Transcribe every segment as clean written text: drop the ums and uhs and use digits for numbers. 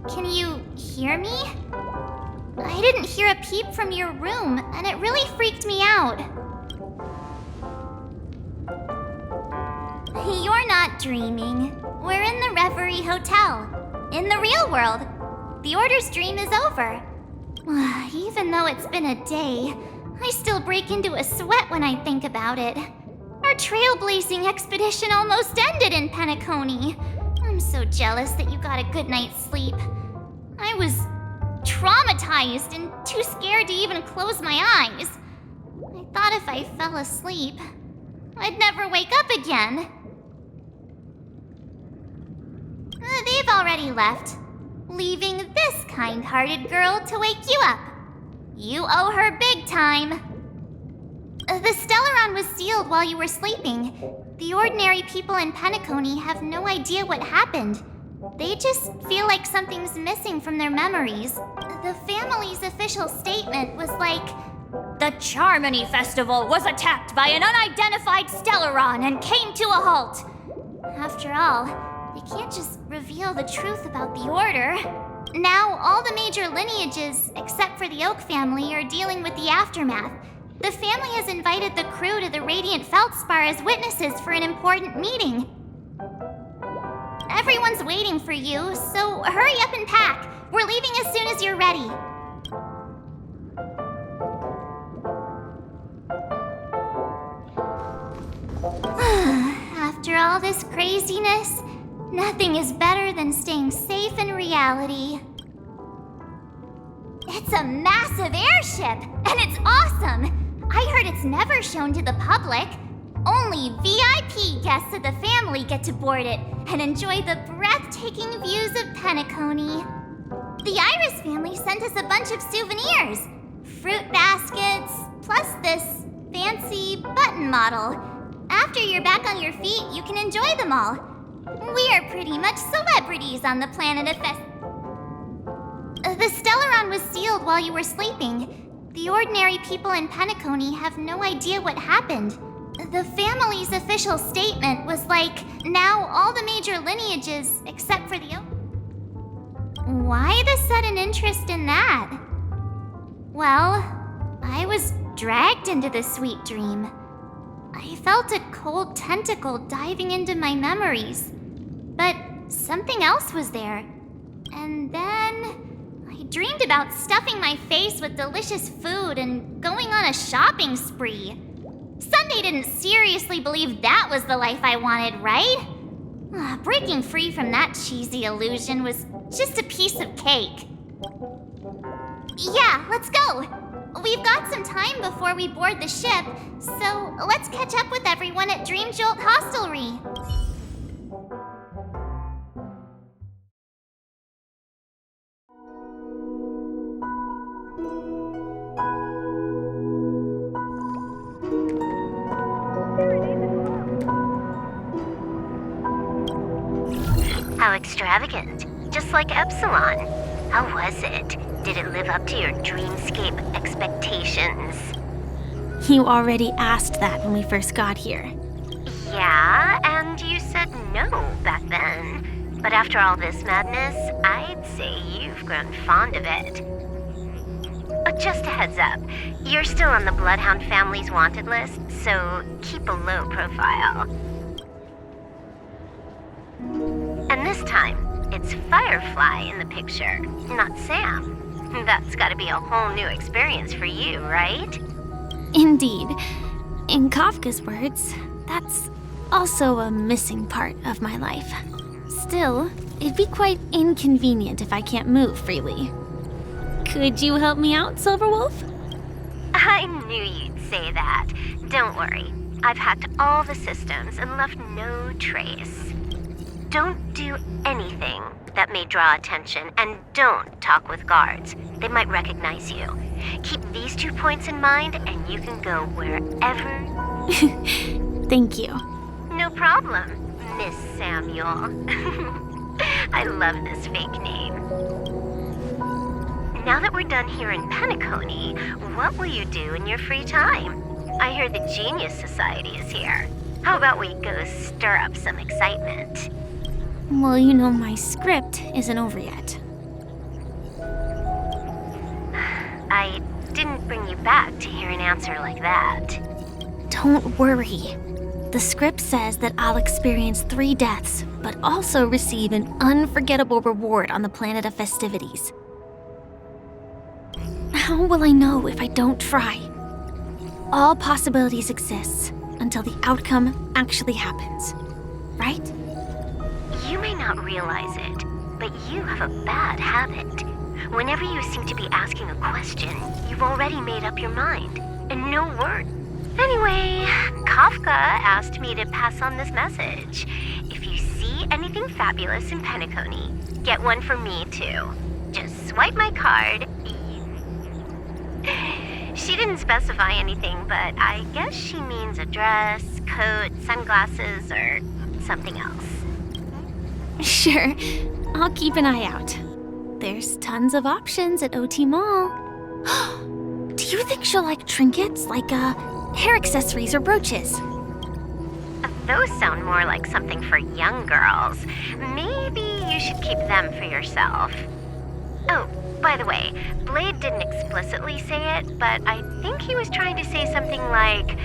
can you hear me? I didn't hear a peep from your room, and it really freaked me out. You're not dreaming. We're in the Reverie Hotel. In the real world. The Order's dream is over. Even though it's been a day, I still break into a sweat when I think about it. Our trailblazing expedition almost ended in Penacony. I'm so jealous that you got a good night's sleep. I was traumatized and too scared to even close my eyes. I thought if I fell asleep, I'd never wake up again. They've already left, leaving this kind-hearted girl to wake you up. You owe her big time. The Stellaron was sealed while you were sleeping. The ordinary people in Penacony have no idea what happened. They just feel like something's missing from their memories. The family's official statement was like, "The Charmony Festival was attacked by an unidentified Stellaron and came to a halt." After all, they can't just reveal the truth about the Order. Now, all the major lineages, except for the Oak family, are dealing with the aftermath. The family has invited the crew to the Radiant Feldspar as witnesses for an important meeting. Everyone's waiting for you, so hurry up and pack. We're leaving as soon as you're ready. After all this craziness, nothing is better than staying safe in reality. It's a massive airship, and it's awesome! I heard it's never shown to the public. Only VIP guests of the family get to board it and enjoy the breathtaking views of Penacony. The Iris family sent us a bunch of souvenirs. Fruit baskets, plus this fancy button model. After you're back on your feet, you can enjoy them all. We are pretty much celebrities on the planet of The Stellaron was sealed while you were sleeping. The ordinary people in Penacony have no idea what happened. The family's official statement was like, now all the major lineages, except for the... Why the sudden interest in that? Well, I was dragged into this sweet dream. I felt a cold tentacle diving into my memories. But something else was there. And then I dreamed about stuffing my face with delicious food and going on a shopping spree. Sunday didn't seriously believe that was the life I wanted, right? Breaking free from that cheesy illusion was just a piece of cake. Yeah, let's go. We've got some time before we board the ship, so let's catch up with everyone at Dream Jolt Hostelry. How extravagant. Just like Epsilon. How was it? Did it live up to your dreamscape expectations? You already asked that when we first got here. Yeah, and you said no back then. But after all this madness, I'd say you've grown fond of it. Oh, just a heads up. You're still on the Bloodhound family's wanted list, so keep a low profile. And this time, it's Firefly in the picture, not Sam. That's gotta be a whole new experience for you, right? Indeed. In Kafka's words, that's also a missing part of my life. Still, it'd be quite inconvenient if I can't move freely. Could you help me out, Silverwolf? I knew you'd say that. Don't worry. I've hacked all the systems and left no trace. Don't do anything that may draw attention, and don't talk with guards. They might recognize you. Keep these 2 points in mind, and you can go wherever... Thank you. No problem, Miss Samuel. I love this fake name. Now that we're done here in Penacony, what will you do in your free time? I hear the Genius Society is here. How about we go stir up some excitement? Well, you know my script isn't over yet. I didn't bring you back to hear an answer like that. Don't worry. The script says that I'll experience 3 deaths, but also receive an unforgettable reward on the planet of festivities. How will I know if I don't try? All possibilities exist until the outcome actually happens, right? You may not realize it, but you have a bad habit. Whenever you seem to be asking a question, you've already made up your mind, and no word. Anyway, Kafka asked me to pass on this message. If you see anything fabulous in Penacony, get one for me too. Just swipe my card. She didn't specify anything, but I guess she means a dress, coat, sunglasses, or something else. Sure, I'll keep an eye out. There's tons of options at OT Mall. Do you think she'll like trinkets, like hair accessories or brooches? Those sound more like something for young girls. Maybe you should keep them for yourself. Oh, by the way, Blade didn't explicitly say it, but I think he was trying to say something like,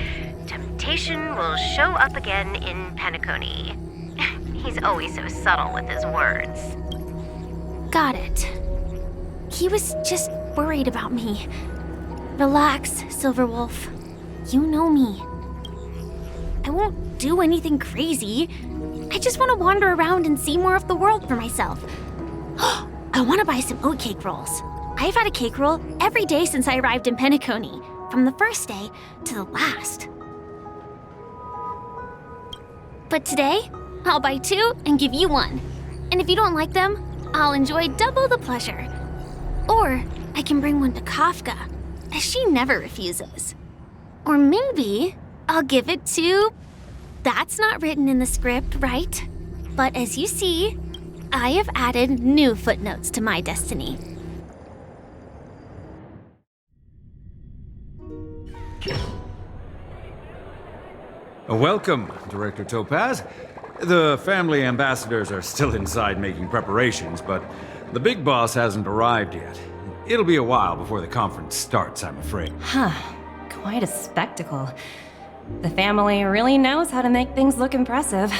temptation will show up again in Penacony. He's always so subtle with his words. Got it. He was just worried about me. Relax, Silverwolf. You know me. I won't do anything crazy. I just want to wander around and see more of the world for myself. I want to buy some oatcake rolls. I've had a cake roll every day since I arrived in Penacony, from the first day to the last. But today, I'll buy 2 and give you 1. And if you don't like them, I'll enjoy double the pleasure. Or I can bring one to Kafka, as she never refuses. Or maybe I'll give it to... That's not written in the script, right? But as you see, I have added new footnotes to my destiny. Welcome, Director Topaz. The family ambassadors are still inside making preparations, but the big boss hasn't arrived yet. It'll be a while before the conference starts, I'm afraid. Huh. Quite a spectacle. The family really knows how to make things look impressive.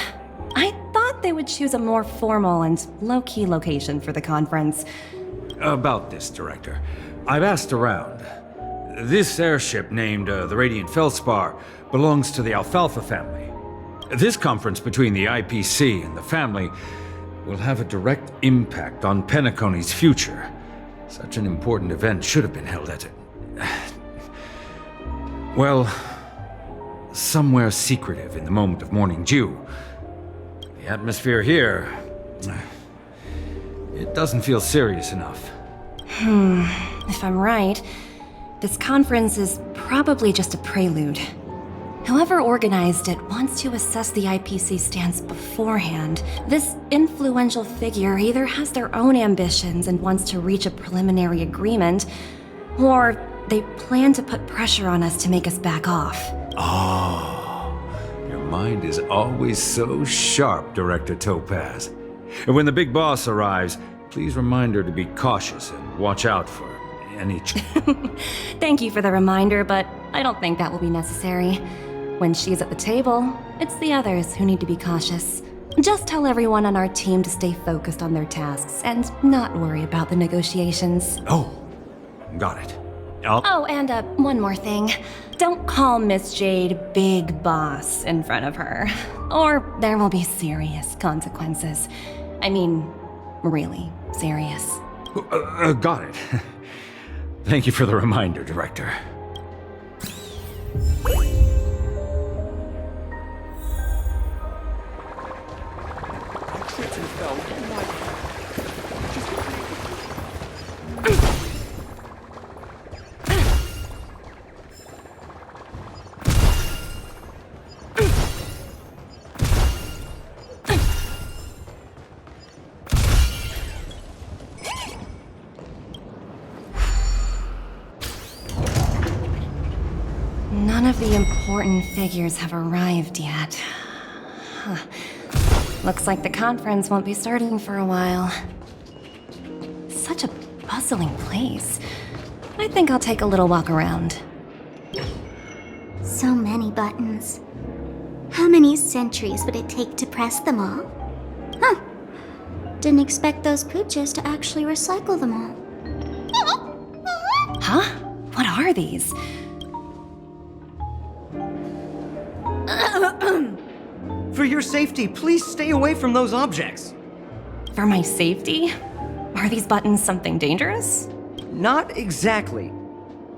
I thought they would choose a more formal and low-key location for the conference. About this, Director. I've asked around. This airship named the Radiant Feldspar belongs to the Alfalfa family. This conference between the IPC and the family will have a direct impact on Penacony's future. Such an important event should have been held at well, somewhere secretive in the moment of morning dew. The atmosphere here, it doesn't feel serious enough. If I'm right, this conference is probably just a prelude. Whoever organized it wants to assess the IPC stance beforehand. This influential figure either has their own ambitions and wants to reach a preliminary agreement, or they plan to put pressure on us to make us back off. Oh, your mind is always so sharp, Director Topaz. And when the big boss arrives, please remind her to be cautious and watch out for any... Thank you for the reminder, but I don't think that will be necessary. When she's at the table, it's the others who need to be cautious. Just tell everyone on our team to stay focused on their tasks and not worry about the negotiations. Oh, got it. Oh, and one more thing. Don't call Miss Jade Big Boss in front of her, or there will be serious consequences. I mean, really serious. Got it. Thank you for the reminder, Director. None of the important figures have arrived yet. Huh. Looks like the conference won't be starting for a while. Such a bustling place. I think I'll take a little walk around. So many buttons. How many centuries would it take to press them all? Huh. Didn't expect those pooches to actually recycle them all. Huh? What are these? For your safety, please stay away from those objects. For my safety? Are these buttons something dangerous? Not exactly.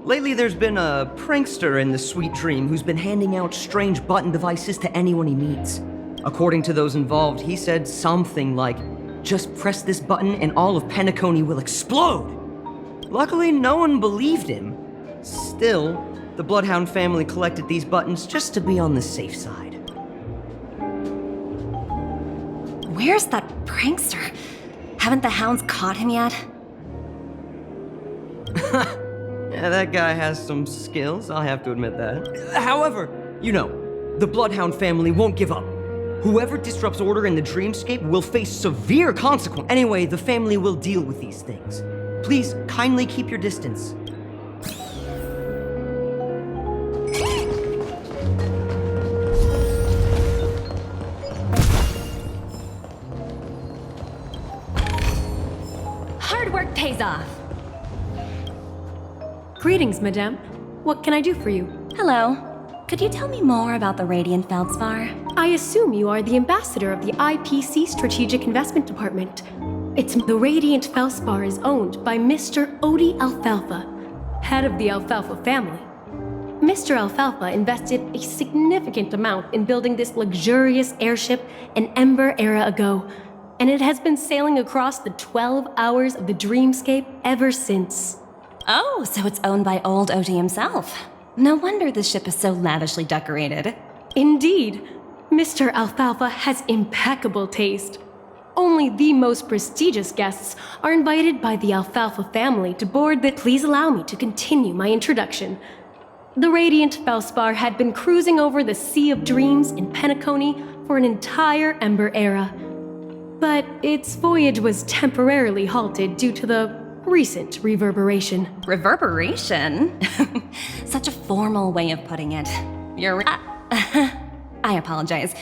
Lately, there's been a prankster in the Sweet Dream who's been handing out strange button devices to anyone he meets. According to those involved, he said something like, "Just press this button and all of Penacony will explode." Luckily, no one believed him. Still, the Bloodhound family collected these buttons just to be on the safe side. Where's that prankster? Haven't the hounds caught him yet? Yeah, that guy has some skills, I'll have to admit that. However, the Bloodhound family won't give up. Whoever disrupts order in the dreamscape will face severe consequences. Anyway, the family will deal with these things. Please kindly keep your distance. Hard work pays off. Greetings, madame. What can I do for you? Hello. Could you tell me more about the Radiant Feldspar? I assume you are the ambassador of the IPC Strategic Investment Department. The Radiant Feldspar is owned by Mr. Odie Alfalfa, head of the Alfalfa family. Mr. Alfalfa invested a significant amount in building this luxurious airship an Ember era ago, and it has been sailing across the 12 hours of the dreamscape ever since. Oh, so it's owned by old Odie himself. No wonder the ship is so lavishly decorated. Indeed, Mr. Alfalfa has impeccable taste. Only the most prestigious guests are invited by the Alfalfa family to board the... Please allow me to continue my introduction. The Radiant Feldspar had been cruising over the Sea of Dreams in Penacony for an entire Ember era. But its voyage was temporarily halted due to the recent reverberation. Reverberation? Such a formal way of putting it. I apologize.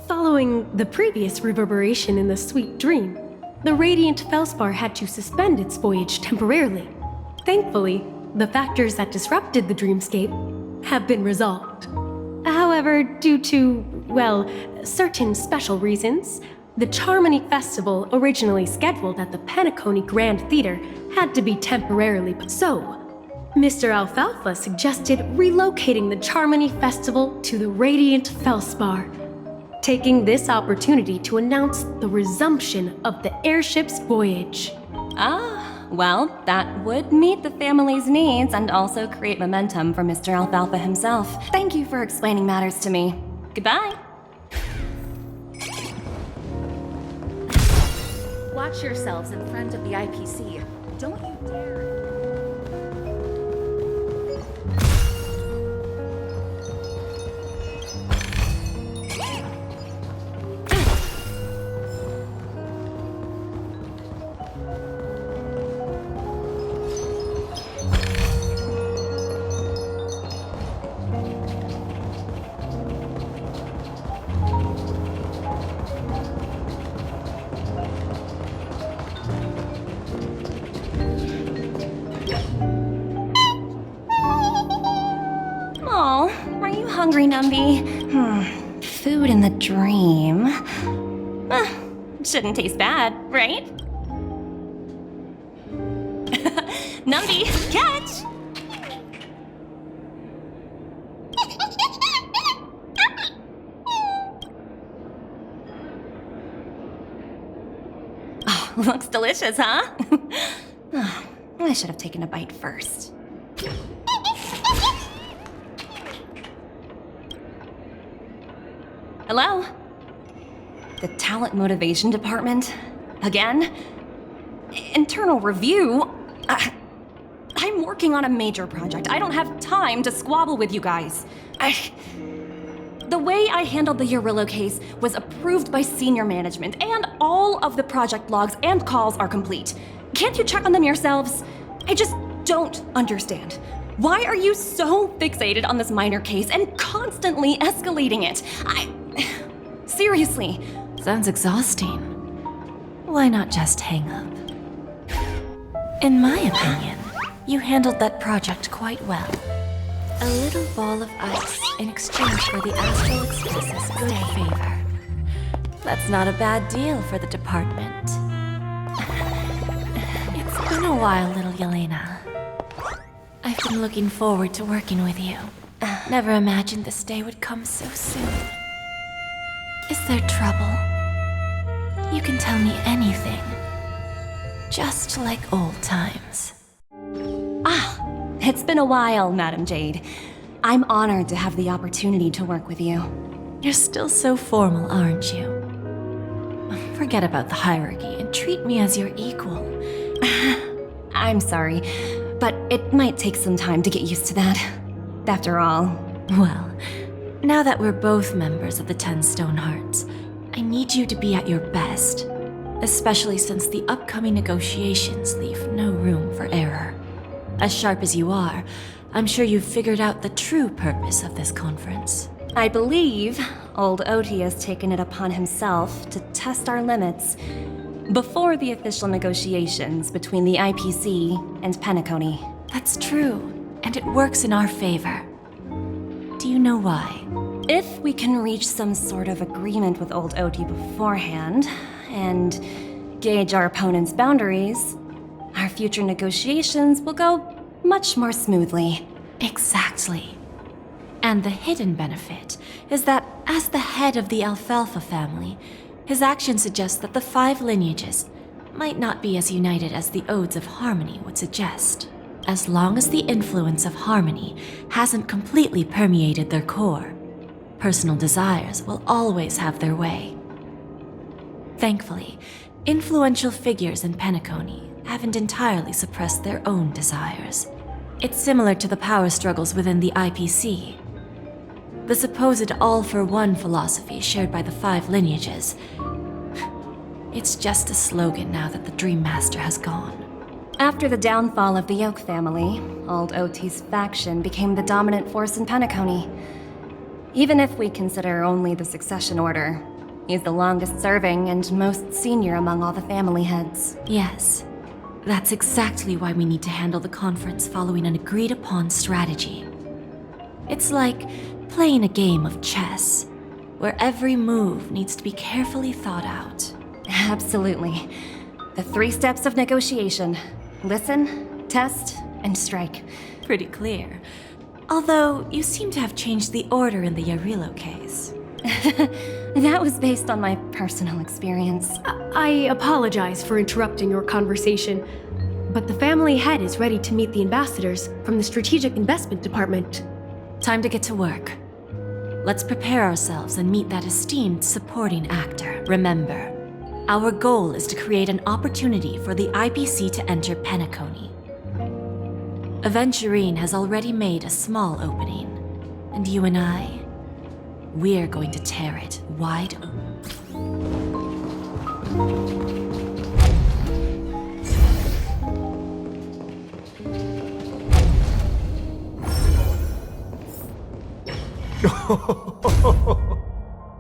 Following the previous reverberation in the Sweet Dream, the Radiant Feldspar had to suspend its voyage temporarily. Thankfully, the factors that disrupted the dreamscape have been resolved. However, due to, certain special reasons, the Charmony Festival, originally scheduled at the Penacony Grand Theater, had to be temporarily put. So, Mr. Alfalfa suggested relocating the Charmony Festival to the Radiant Feldspar, taking this opportunity to announce the resumption of the airship's voyage. Well, that would meet the family's needs and also create momentum for Mr. Alfalfa himself. Thank you for explaining matters to me. Goodbye. Watch yourselves in front of the IPC. Don't you dare. Hungry, Numby. Food in the dream. Shouldn't taste bad, right? Numby, catch! Oh, looks delicious, huh? I should have taken a bite first. Hello? The Talent Motivation Department? Again? Internal review? I'm working on a major project. I don't have time to squabble with you guys. The way I handled the Urillo case was approved by senior management, and all of the project logs and calls are complete. Can't you check on them yourselves? I just don't understand. Why are you so fixated on this minor case and constantly escalating it? Seriously. Sounds exhausting. Why not just hang up? In my opinion, you handled that project quite well. A little ball of ice in exchange for the Astral Express's good favor. That's not a bad deal for the department. It's been a while, little Yelena. I've been looking forward to working with you. Never imagined this day would come so soon. Is there trouble? You can tell me anything. Just like old times. It's been a while, Madam Jade. I'm honored to have the opportunity to work with you. You're still so formal, aren't you? Forget about the hierarchy and treat me as your equal. I'm sorry, but it might take some time to get used to that. After all... Well, now that we're both members of the 10 Stone Hearts, I need you to be at your best. Especially since the upcoming negotiations leave no room for error. As sharp as you are, I'm sure you've figured out the true purpose of this conference. I believe old Oti has taken it upon himself to test our limits before the official negotiations between the IPC and Penacony. That's true, and it works in our favor. Do you know why? If we can reach some sort of agreement with old Oti beforehand, and gauge our opponent's boundaries, our future negotiations will go much more smoothly. Exactly. And the hidden benefit is that as the head of the Alfalfa family, his actions suggest that the 5 lineages might not be as united as the Odes of Harmony would suggest. As long as the influence of Harmony hasn't completely permeated their core, personal desires will always have their way. Thankfully, influential figures in Penacony haven't entirely suppressed their own desires. It's similar to the power struggles within the IPC. The supposed all-for-one philosophy shared by the 5 lineages. It's just a slogan now that the Dream Master has gone. After the downfall of the Oak family, old Oti's faction became the dominant force in Penacony. Even if we consider only the succession order, he's the longest serving and most senior among all the family heads. Yes. That's exactly why we need to handle the conference following an agreed-upon strategy. It's like playing a game of chess, where every move needs to be carefully thought out. Absolutely. The 3 steps of negotiation. Listen, test, and strike. Pretty clear. Although, you seem to have changed the order in the Yarilo case. That was based on my personal experience. I apologize for interrupting your conversation, but the family head is ready to meet the ambassadors from the Strategic Investment Department. Time to get to work. Let's prepare ourselves and meet that esteemed supporting actor. Remember, our goal is to create an opportunity for the IPC to enter Penacony. Aventurine has already made a small opening, and you and I, we're going to tear it wide open.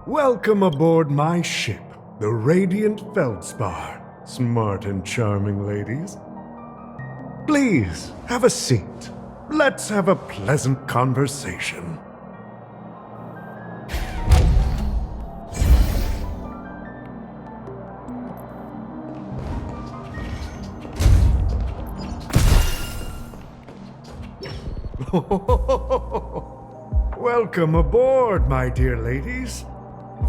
Welcome aboard my ship, the Radiant Feldspar. Smart and charming ladies. Please, have a seat. Let's have a pleasant conversation. Welcome aboard, my dear ladies.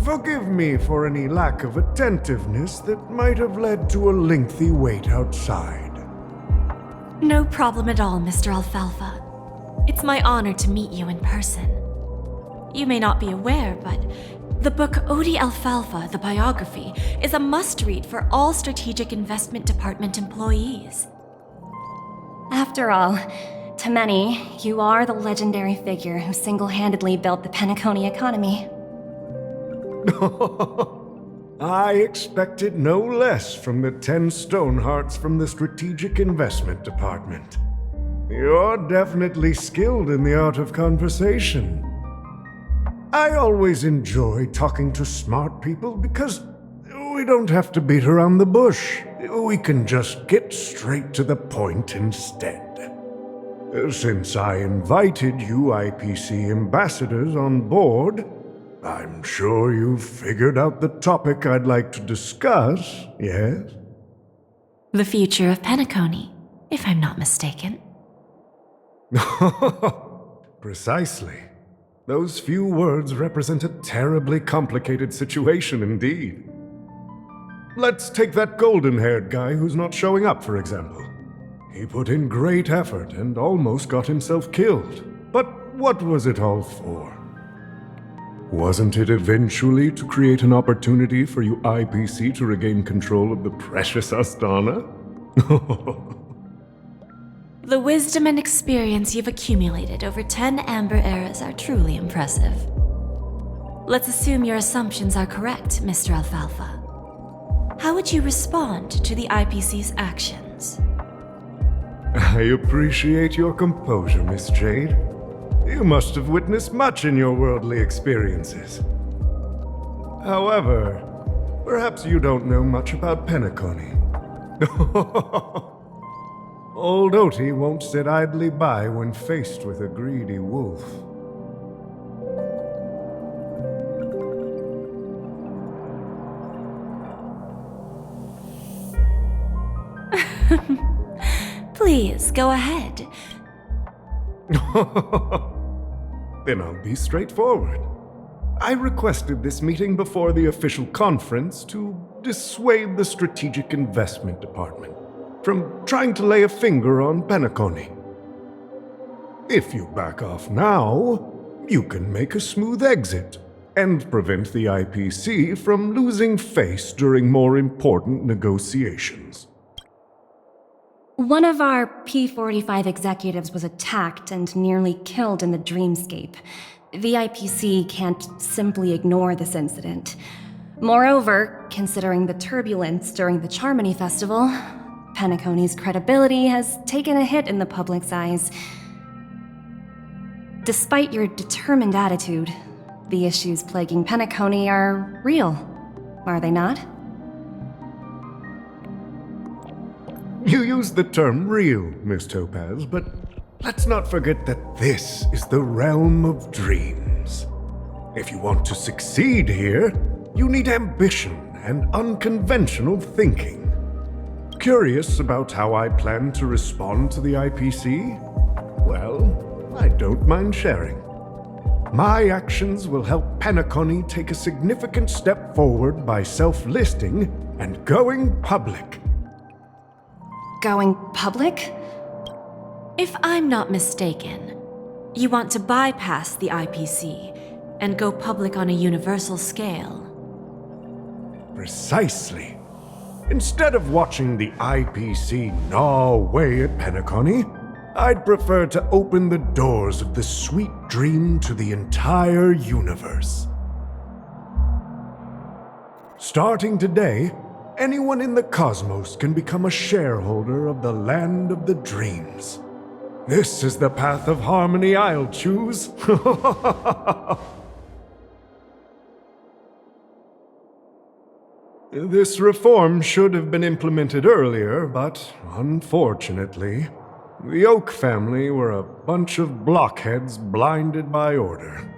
Forgive me for any lack of attentiveness that might have led to a lengthy wait outside. No problem at all, Mr. Alfalfa. It's my honor to meet you in person. You may not be aware, but the book Odi Alfalfa, the biography, is a must-read for all Strategic Investment Department employees. After all, to many, you are the legendary figure who single-handedly built the Penacony economy. I expected no less from the 10 Stonehearts from the Strategic Investment Department. You're definitely skilled in the art of conversation. I always enjoy talking to smart people because we don't have to beat around the bush. We can just get straight to the point instead. Since I invited you IPC ambassadors on board, I'm sure you've figured out the topic I'd like to discuss, yes? The future of Penacony, if I'm not mistaken. Precisely. Those few words represent a terribly complicated situation indeed. Let's take that golden-haired guy who's not showing up, for example. He put in great effort and almost got himself killed. But what was it all for? Wasn't it eventually to create an opportunity for you IPC to regain control of the precious Astana? The wisdom and experience you've accumulated over 10 Amber Eras are truly impressive. Let's assume your assumptions are correct, Mr. Alfalfa. How would you respond to the IPC's actions? I appreciate your composure, Miss Jade. You must have witnessed much in your worldly experiences. However, perhaps you don't know much about Penacony. Old Oti won't sit idly by when faced with a greedy wolf. Please, go ahead. Then I'll be straightforward. I requested this meeting before the official conference to dissuade the Strategic Investment Department from trying to lay a finger on Penacony. If you back off now, you can make a smooth exit and prevent the IPC from losing face during more important negotiations. One of our P-45 executives was attacked and nearly killed in the dreamscape. The IPC can't simply ignore this incident. Moreover, considering the turbulence during the Charmony Festival, Penacony's credibility has taken a hit in the public's eyes. Despite your determined attitude, the issues plaguing Penacony are real, are they not? You used the term real, Miss Topaz, but let's not forget that this is the realm of dreams. If you want to succeed here, you need ambition and unconventional thinking. Curious about how I plan to respond to the IPC? Well, I don't mind sharing. My actions will help Penacony take a significant step forward by self-listing and going public. Going public? If I'm not mistaken, you want to bypass the IPC and go public on a universal scale. Precisely. Instead of watching the IPC gnaw away at Penacony, I'd prefer to open the doors of the sweet dream to the entire universe. Starting today, anyone in the cosmos can become a shareholder of the land of the dreams. This is the path of harmony I'll choose. This reform should have been implemented earlier, but unfortunately, the Oak family were a bunch of blockheads blinded by order.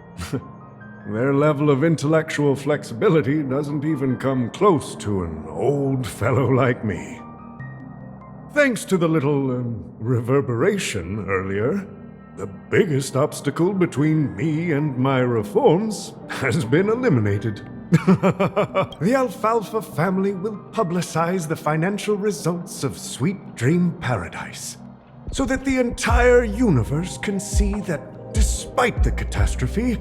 Their level of intellectual flexibility doesn't even come close to an old fellow like me. Thanks to the little reverberation earlier, the biggest obstacle between me and my reforms has been eliminated. The Alfalfa family will publicize the financial results of Sweet Dream Paradise, so that the entire universe can see that despite the catastrophe,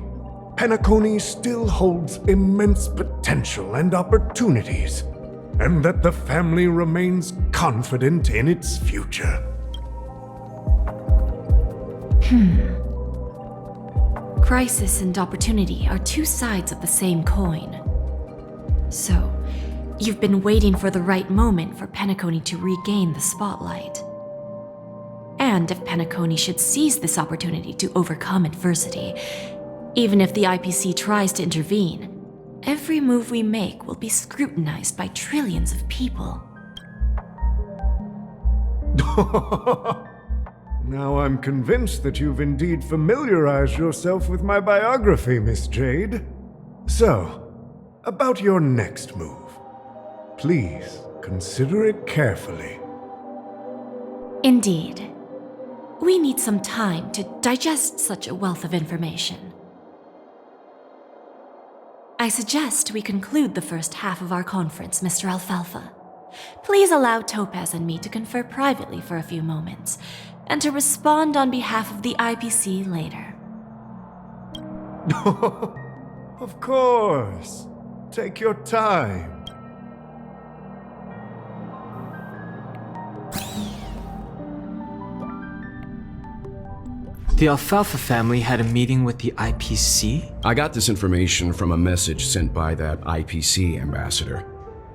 Penacony still holds immense potential and opportunities, and that the family remains confident in its future. Crisis and opportunity are two sides of the same coin. So, You've been waiting for the right moment for Penacony to regain the spotlight. And if Penacony should seize this opportunity to overcome adversity, even if the IPC tries to intervene, every move we make will be scrutinized by trillions of people. Now I'm convinced that you've indeed familiarized yourself with my biography, Miss Jade. So, about your next move. Please, consider it carefully. Indeed. We need some time to digest such a wealth of information. I suggest we conclude the first half of our conference, Mr. Alfalfa. Please allow Topaz and me to confer privately for a few moments, and to respond on behalf of the IPC later. Of course. Take your time. The Alfalfa family had a meeting with the IPC? I got this information from a message sent by that IPC ambassador.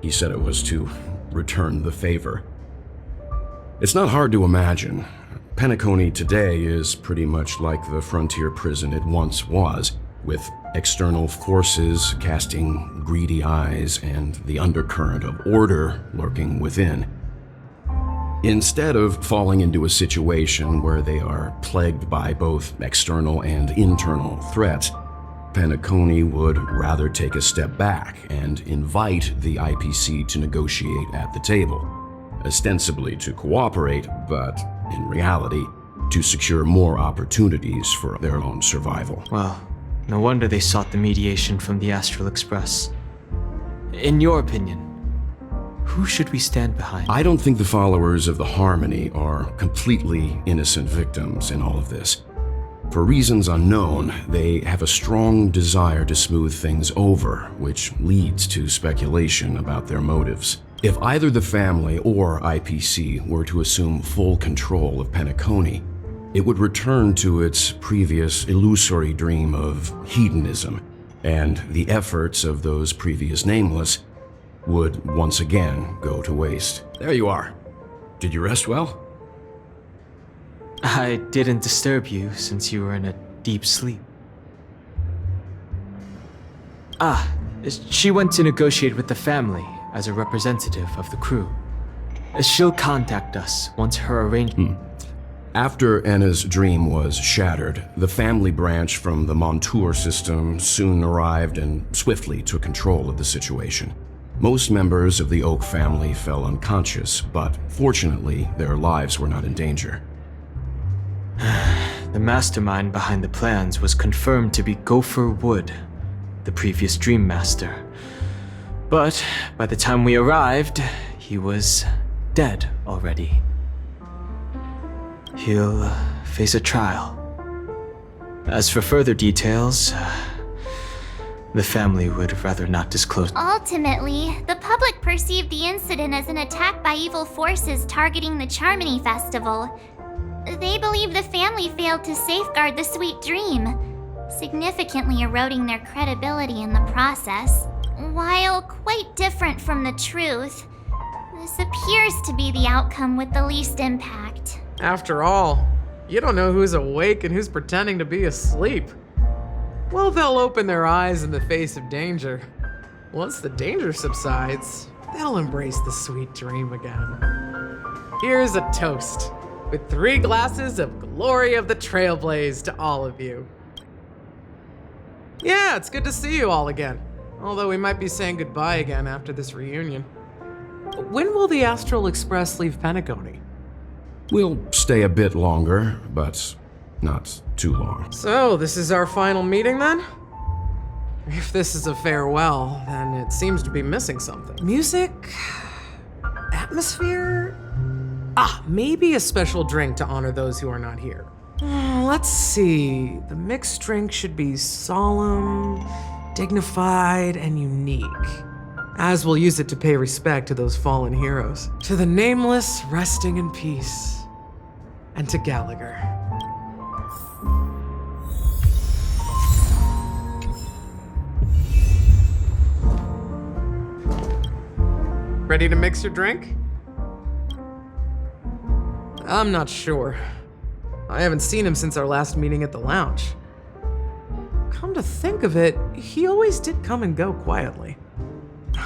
He said it was to return the favor. It's not hard to imagine. Penacony today is pretty much like the frontier prison it once was, with external forces casting greedy eyes and the undercurrent of order lurking within. Instead of falling into a situation where they are plagued by both external and internal threats, Penacony would rather take a step back and invite the IPC to negotiate at the table, ostensibly to cooperate, but in reality, to secure more opportunities for their own survival. Well, no wonder they sought the mediation from the Astral Express. In your opinion, who should we stand behind? I don't think the followers of the Harmony are completely innocent victims in all of this. For reasons unknown, they have a strong desire to smooth things over, which leads to speculation about their motives. If either the family or IPC were to assume full control of Penacony, it would return to its previous illusory dream of hedonism, and the efforts of those previous nameless would once again go to waste. There you are. Did you rest well? I didn't disturb you since you were in a deep sleep. She went to negotiate with the family as a representative of the crew. She'll contact us once her arrangement... After Enna's dream was shattered, the family branch from the Montour system soon arrived and swiftly took control of the situation. Most members of the Oak family fell unconscious, but fortunately, their lives were not in danger. The mastermind behind the plans was confirmed to be Gopher Wood, the previous Dream Master. But by the time we arrived, he was dead already. He'll face a trial. As for further details, the family would rather not disclose. Ultimately, the public perceived the incident as an attack by evil forces targeting the Charmony Festival. They believe the family failed to safeguard the Sweet Dream, significantly eroding their credibility in the process. While quite different from the truth, this appears to be the outcome with the least impact. After all, you don't know who's awake and who's pretending to be asleep. Well, they'll open their eyes in the face of danger. Once the danger subsides, they'll embrace the sweet dream again. Here's a toast, with 3 glasses of Glory of the Trailblaze to all of you. Yeah, it's good to see you all again. Although we might be saying goodbye again after this reunion. When will the Astral Express leave Penacony? We'll stay a bit longer, but not too long. So, this is our final meeting then? If this is a farewell, then it seems to be missing something. Music? Atmosphere? Maybe a special drink to honor those who are not here. Let's see. The mixed drink should be solemn, dignified, and unique. As we'll use it to pay respect to those fallen heroes. To the nameless, resting in peace. And to Gallagher. Ready to mix your drink? I'm not sure. I haven't seen him since our last meeting at the lounge. Come to think of it, he always did come and go quietly.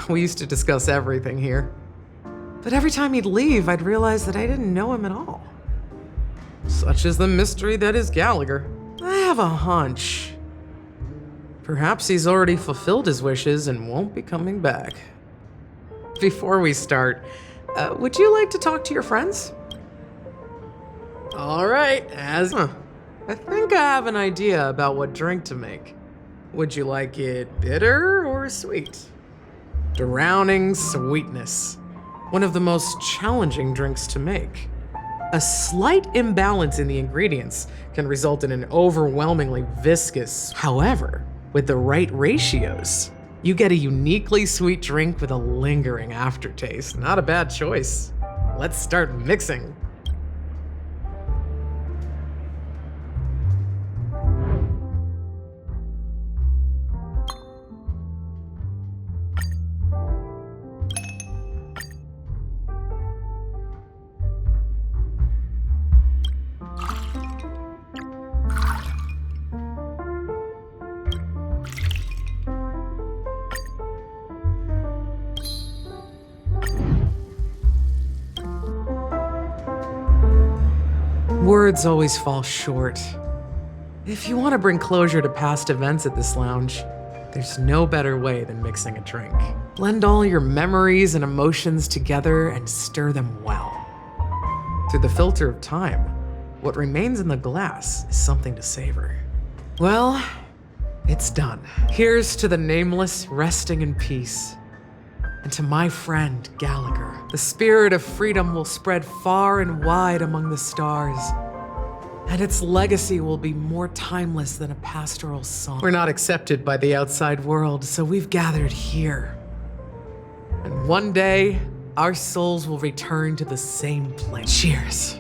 We used to discuss everything here. But every time he'd leave, I'd realize that I didn't know him at all. Such is the mystery that is Gallagher. I have a hunch. Perhaps he's already fulfilled his wishes and won't be coming back. Before we start, would you like to talk to your friends? All right, I think I have an idea about what drink to make. Would you like it bitter or sweet? Drowning sweetness. One of the most challenging drinks to make. A slight imbalance in the ingredients can result in an overwhelmingly viscous. However, with the right ratios, you get a uniquely sweet drink with a lingering aftertaste. Not a bad choice. Let's start mixing. Words always fall short. If you want to bring closure to past events at this lounge, there's no better way than mixing a drink. Blend all your memories and emotions together and stir them well. Through the filter of time, what remains in the glass is something to savor. Well, it's done. Here's to the nameless resting in peace. And to my friend, Gallagher, the spirit of freedom will spread far and wide among the stars, and its legacy will be more timeless than a pastoral song. We're not accepted by the outside world, so we've gathered here. And one day, our souls will return to the same place. Cheers.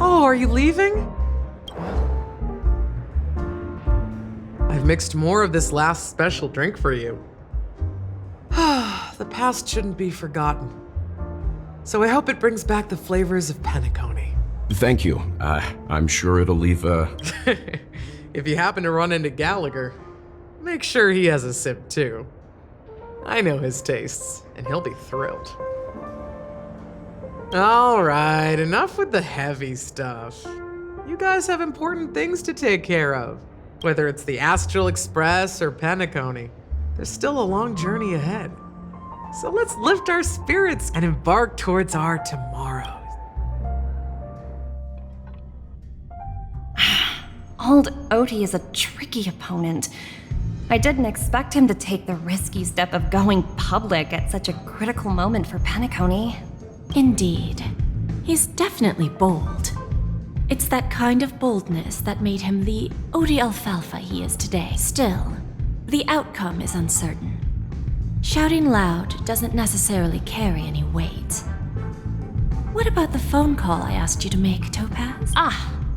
Are you leaving? I've mixed more of this last special drink for you. The past shouldn't be forgotten. So I hope it brings back the flavors of Penacony. Thank you. I'm sure it'll leave a... If you happen to run into Gallagher, make sure he has a sip too. I know his tastes, and he'll be thrilled. All right, enough with the heavy stuff. You guys have important things to take care of. Whether it's the Astral Express or Penacony, there's still a long journey ahead. So let's lift our spirits and embark towards our tomorrows. Old Oti is a tricky opponent. I didn't expect him to take the risky step of going public at such a critical moment for Penacony. Indeed. He's definitely bold. It's that kind of boldness that made him the Odi Alfalfa he is today. Still, the outcome is uncertain. Shouting loud doesn't necessarily carry any weight. What about the phone call I asked you to make, Topaz?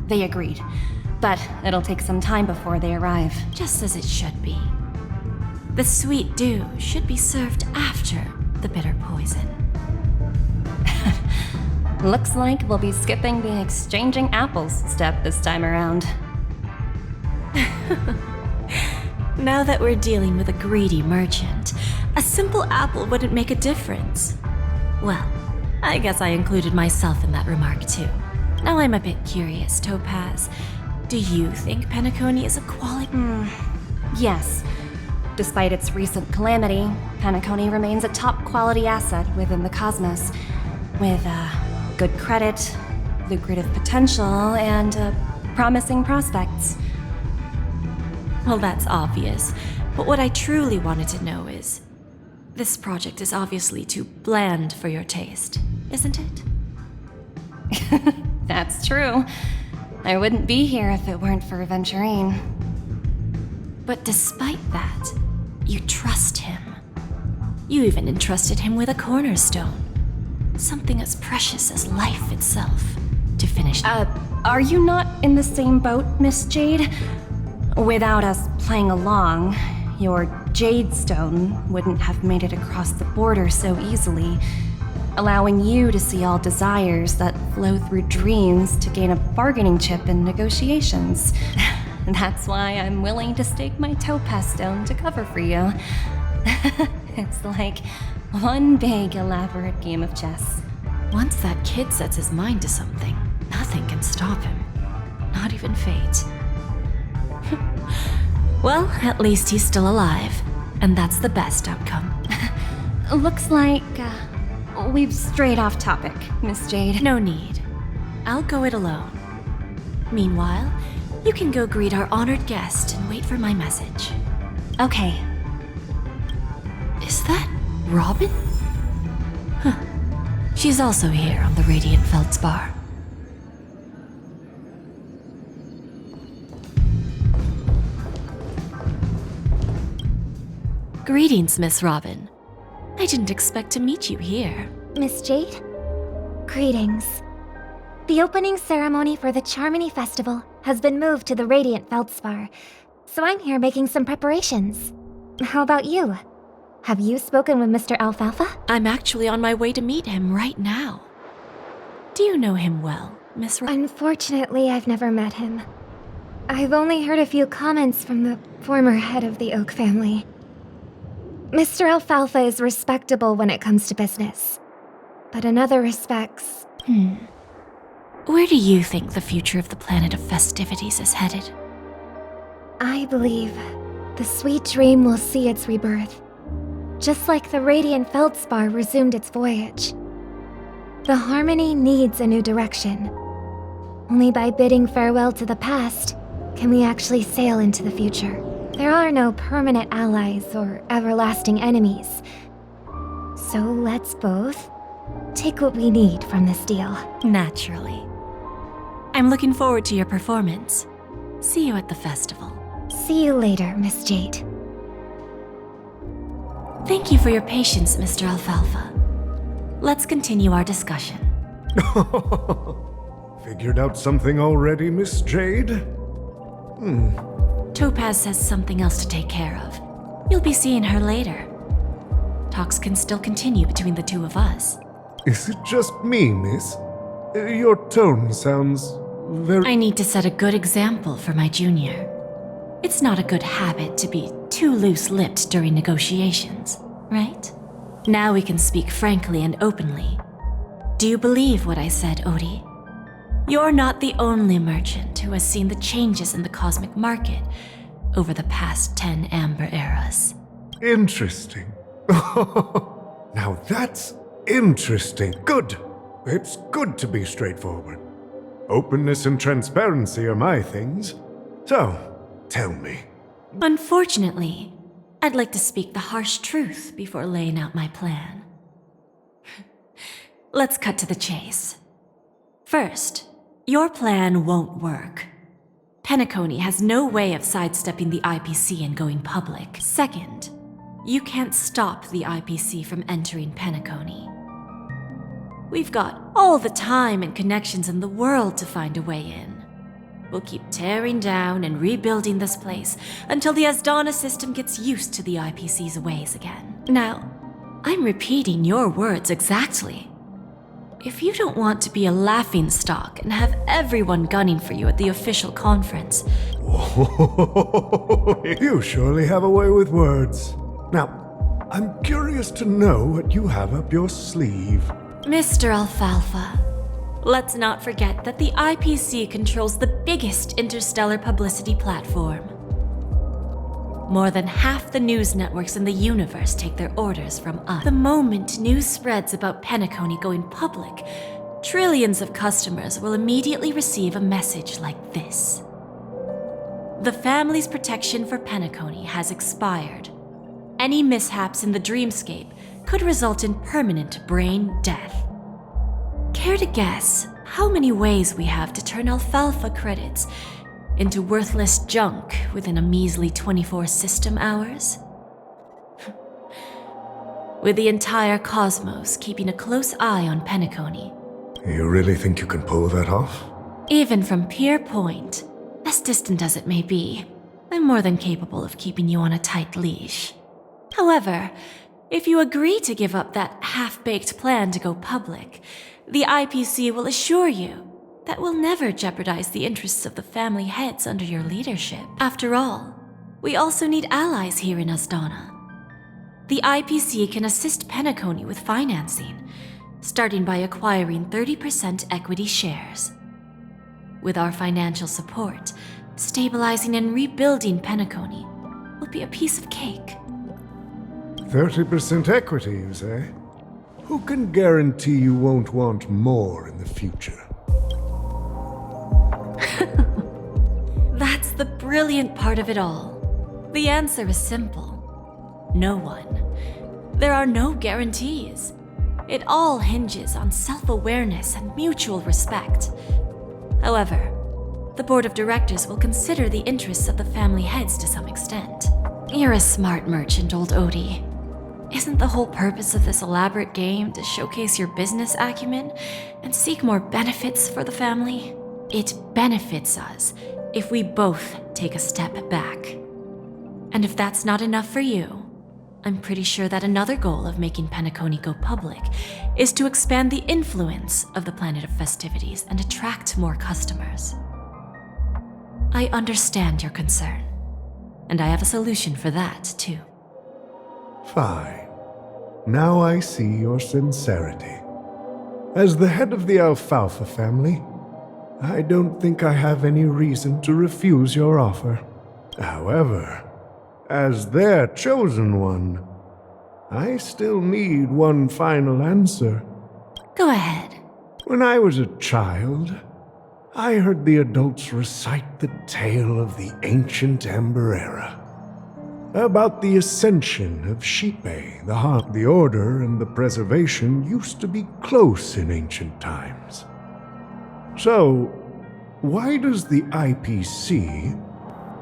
They agreed. But it'll take some time before they arrive. Just as it should be. The sweet dew should be served after the bitter poison. Looks like we'll be skipping the exchanging apples step this time around. Now that we're dealing with a greedy merchant, a simple apple wouldn't make a difference. Well, I guess I included myself in that remark too. Now I'm a bit curious, Topaz. Do you think Penacony is a quality? Yes. Despite its recent calamity, Penacony remains a top-quality asset within the cosmos, with good credit, lucrative potential, and promising prospects. Well, that's obvious, but what I truly wanted to know is, this project is obviously too bland for your taste, isn't it? That's true. I wouldn't be here if it weren't for Venturine. But despite that, you trust him. You even entrusted him with a cornerstone. Something as precious as life itself. To finish... Are you not in the same boat, Miss Jade? Without us playing along, your Jade Stone wouldn't have made it across the border so easily, allowing you to see all desires that flow through dreams to gain a bargaining chip in negotiations. That's why I'm willing to stake my topaz stone to cover for you. It's like one big elaborate game of chess. Once that kid sets his mind to something, nothing can stop him. Not even fate. Well, at least he's still alive, and that's the best outcome. Looks like we've strayed off topic, Miss Jade. No need. I'll go it alone. Meanwhile, you can go greet our honored guest and wait for my message. Okay. Is that Robin? Huh. She's also here on the Radiant Feldspar. Greetings, Miss Robin. I didn't expect to meet you here. Miss Jade? Greetings. The opening ceremony for the Charmony Festival has been moved to the Radiant Feldspar, so I'm here making some preparations. How about you? Have you spoken with Mr. Alfalfa? I'm actually on my way to meet him right now. Do you know him well, Miss Robin? Unfortunately, I've never met him. I've only heard a few comments from the former head of the Oak family. Mr. Alfalfa is respectable when it comes to business, but in other respects... Where do you think the future of the planet of festivities is headed? I believe the sweet dream will see its rebirth, just like the Radiant Feldspar resumed its voyage. The Harmony needs a new direction. Only by bidding farewell to the past can we actually sail into the future. There are no permanent allies or everlasting enemies. So let's both take what we need from this deal. Naturally. I'm looking forward to your performance. See you at the festival. See you later, Miss Jade. Thank you for your patience, Mr. Alfalfa. Let's continue our discussion. Figured out something already, Miss Jade? Topaz says something else to take care of. You'll be seeing her later. Talks can still continue between the two of us. Is it just me, miss? Your tone sounds very... I need to set a good example for my junior. It's not a good habit to be too loose-lipped during negotiations, right? Now we can speak frankly and openly. Do you believe what I said, Odie? You're not the only merchant who has seen the changes in the cosmic market over the past 10 Amber Eras. Interesting. Now that's interesting. Good. It's good to be straightforward. Openness and transparency are my things. So, tell me. Unfortunately, I'd like to speak the harsh truth before laying out my plan. Let's cut to the chase. First, your plan won't work. Penacony has no way of sidestepping the IPC and going public. Second, you can't stop the IPC from entering Penacony. We've got all the time and connections in the world to find a way in. We'll keep tearing down and rebuilding this place until the Asdana system gets used to the IPC's ways again. Now, I'm repeating your words exactly. If you don't want to be a laughingstock and have everyone gunning for you at the official conference... You surely have a way with words. Now, I'm curious to know what you have up your sleeve. Mr. Alfalfa, let's not forget that the IPC controls the biggest interstellar publicity platform. More than half the news networks in the universe take their orders from us. The moment news spreads about Penacony going public, trillions of customers will immediately receive a message like this. The family's protection for Penacony has expired. Any mishaps in the dreamscape could result in permanent brain death. Care to guess how many ways we have to turn alfalfa credits into worthless junk within a measly 24 system hours? With the entire cosmos keeping a close eye on Penacony. You really think you can pull that off? Even from Pier Point, as distant as it may be, I'm more than capable of keeping you on a tight leash. However, if you agree to give up that half-baked plan to go public, the IPC will assure you that will never jeopardize the interests of the family heads under your leadership. After all, we also need allies here in Asdana. The IPC can assist Penacony with financing, starting by acquiring 30% equity shares. With our financial support, stabilizing and rebuilding Penacony will be a piece of cake. 30% equity, you say? Who can guarantee you won't want more in the future? That's the brilliant part of it all. The answer is simple. No one. There are no guarantees. It all hinges on self-awareness and mutual respect. However, the board of directors will consider the interests of the family heads to some extent. You're a smart merchant, old Odie. Isn't the whole purpose of this elaborate game to showcase your business acumen and seek more benefits for the family? It benefits us if we both take a step back. And if that's not enough for you, I'm pretty sure that another goal of making Penacony go public is to expand the influence of the Planet of Festivities and attract more customers. I understand your concern, and I have a solution for that, too. Fine. Now I see your sincerity. As the head of the Alfalfa family, I don't think I have any reason to refuse your offer. However, as their chosen one, I still need one final answer. Go ahead. When I was a child, I heard the adults recite the tale of the ancient Amber Era. About the ascension of Shipe, the Order and the Preservation used to be close in ancient times. So, why does the IPC,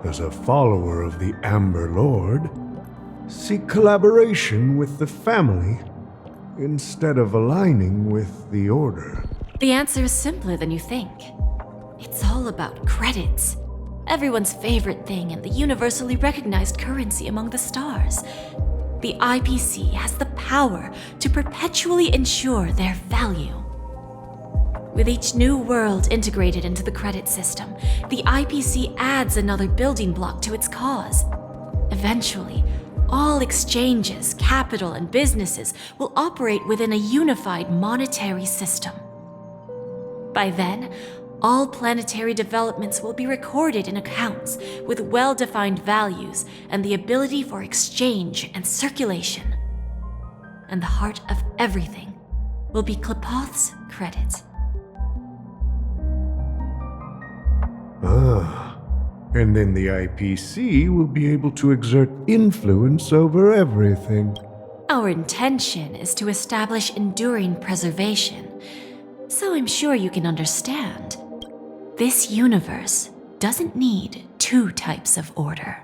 as a follower of the Amber Lord, seek collaboration with the family instead of aligning with the Order? The answer is simpler than you think. It's all about credits. Everyone's favorite thing and the universally recognized currency among the stars. The IPC has the power to perpetually ensure their value. With each new world integrated into the credit system, the IPC adds another building block to its cause. Eventually, all exchanges, capital, and businesses will operate within a unified monetary system. By then, all planetary developments will be recorded in accounts with well-defined values and the ability for exchange and circulation. And the heart of everything will be Klepoth's credit. Ah, and then the IPC will be able to exert influence over everything. Our intention is to establish enduring preservation, so I'm sure you can understand. This universe doesn't need two types of order.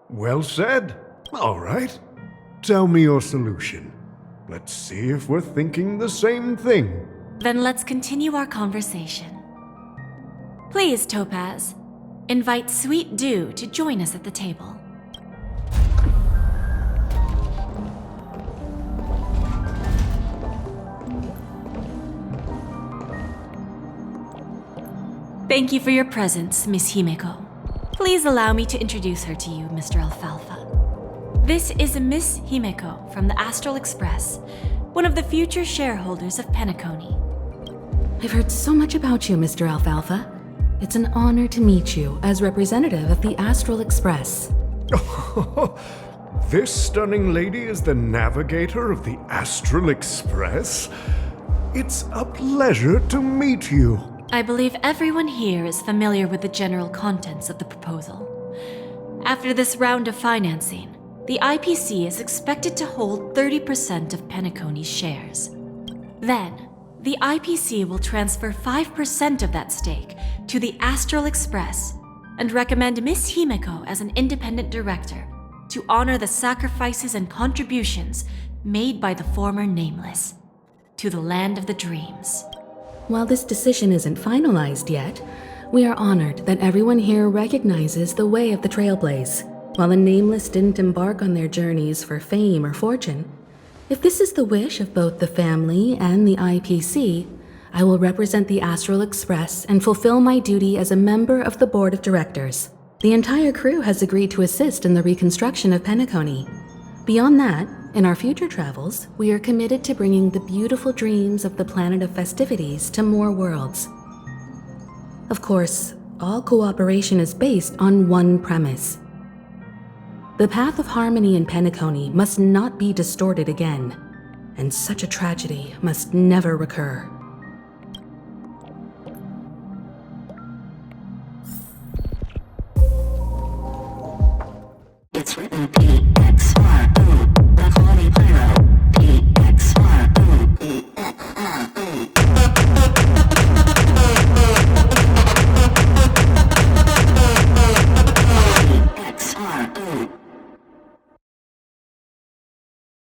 Well said. All right. Tell me your solution. Let's see if we're thinking the same thing. Then let's continue our conversation. Please, Topaz, invite Sweet Dew to join us at the table. Thank you for your presence, Miss Himeko. Please allow me to introduce her to you, Mr. Alfalfa. This is Miss Himeko from the Astral Express, one of the future shareholders of Penacony. I've heard so much about you, Mr. Alfalfa. It's an honor to meet you as representative of the Astral Express. This stunning lady is the navigator of the Astral Express? It's a pleasure to meet you. I believe everyone here is familiar with the general contents of the proposal. After this round of financing, the IPC is expected to hold 30% of Penacony's shares. Then, the IPC will transfer 5% of that stake to the Astral Express and recommend Miss Himeko as an independent director to honor the sacrifices and contributions made by the former Nameless to the land of the dreams. While this decision isn't finalized yet, we are honored that everyone here recognizes the way of the Trailblaze. While the Nameless didn't embark on their journeys for fame or fortune, if this is the wish of both the family and the IPC, I will represent the Astral Express and fulfill my duty as a member of the board of directors. The entire crew has agreed to assist in the reconstruction of Penacony. Beyond that, in our future travels, we are committed to bringing the beautiful dreams of the planet of festivities to more worlds. Of course, all cooperation is based on one premise. The path of harmony in Penacony must not be distorted again, and such a tragedy must never recur.